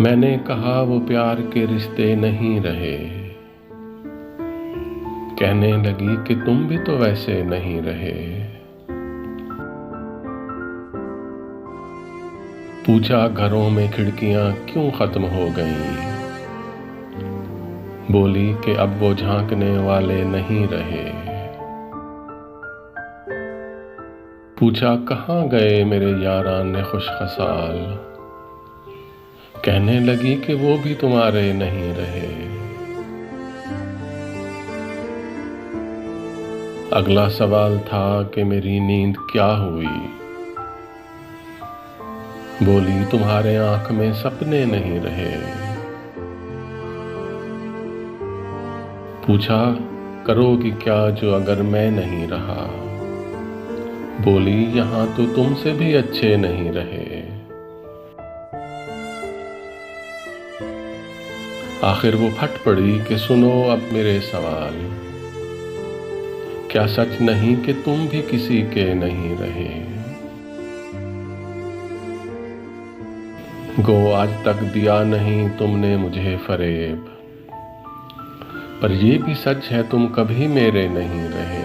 मैंने कहा वो प्यार के रिश्ते नहीं रहे। कहने लगी कि तुम भी तो वैसे नहीं रहे। पूछा घरों में खिड़कियां क्यों खत्म हो गईं। बोली कि अब वो झांकने वाले नहीं रहे। पूछा कहाँ गए मेरे यारान खुशखसाल। कहने लगी कि वो भी तुम्हारे नहीं रहे। अगला सवाल था कि मेरी नींद क्या हुई। बोली तुम्हारे आंख में सपने नहीं रहे। पूछा करोगी क्या जो अगर मैं नहीं रहा। बोली यहाँ तो तुमसे भी अच्छे नहीं रहे। आखिर वो फट पड़ी कि सुनो अब मेरे सवाल। क्या सच नहीं कि तुम भी किसी के नहीं रहे। गो आज तक दिया नहीं तुमने मुझे फरेब। पर ये भी सच है तुम कभी मेरे नहीं रहे।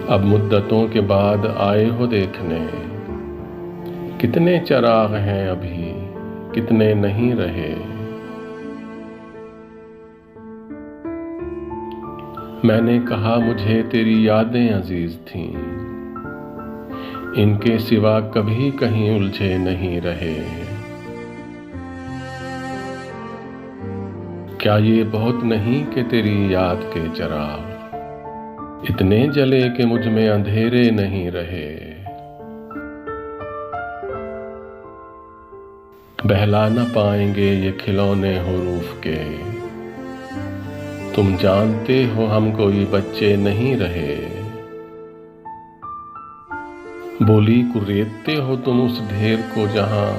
अब मुद्दतों के बाद आए हो देखने। कितने चिराग हैं अभी कितने नहीं रहे। मैंने कहा मुझे तेरी यादें अजीज थीं। इनके सिवा कभी कहीं उलझे नहीं रहे। क्या ये बहुत नहीं कि तेरी याद के चिराग इतने जले कि मुझ में अंधेरे नहीं रहे। बहला न पाएंगे ये खिलौने हुरूफ के। तुम जानते हो हम कोई बच्चे नहीं रहे। बोली कुरेदते हो तुम उस ढेर को जहां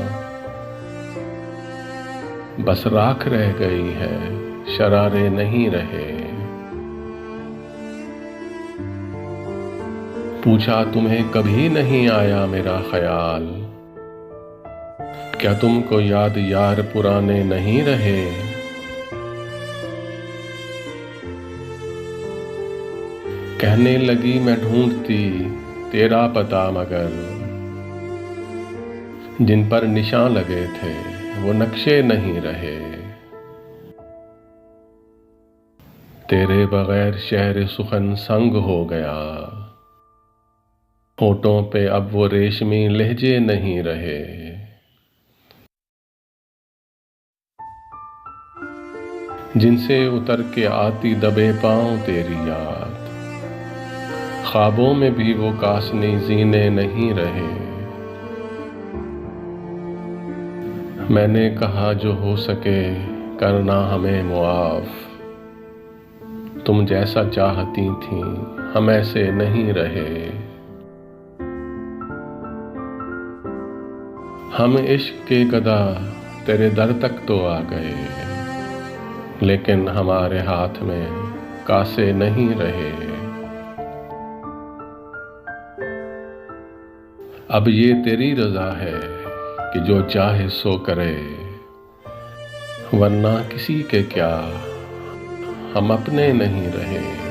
बस राख रह गई है शरारे नहीं रहे। पूछा तुम्हें कभी नहीं आया मेरा ख्याल। क्या तुमको याद यार पुराने नहीं रहे। कहने लगी मैं ढूंढती तेरा पता मगर जिन पर निशान लगे थे वो नक्शे नहीं रहे। तेरे बगैर शहर सुखन संग हो गया। होठों पे अब वो रेशमी लहजे नहीं रहे। जिनसे उतर के आती दबे पांव तेरी याद। ख्वाबों में भी वो कासनी जीने नहीं रहे। मैंने कहा जो हो सके करना हमें मुआफ। तुम जैसा चाहती थी हम ऐसे नहीं रहे। हम इश्क के गदा तेरे दर तक तो आ गए। लेकिन हमारे हाथ में कासे नहीं रहे। अब ये तेरी रजा है कि जो चाहे सो करे। वरना किसी के क्या हम अपने नहीं रहे।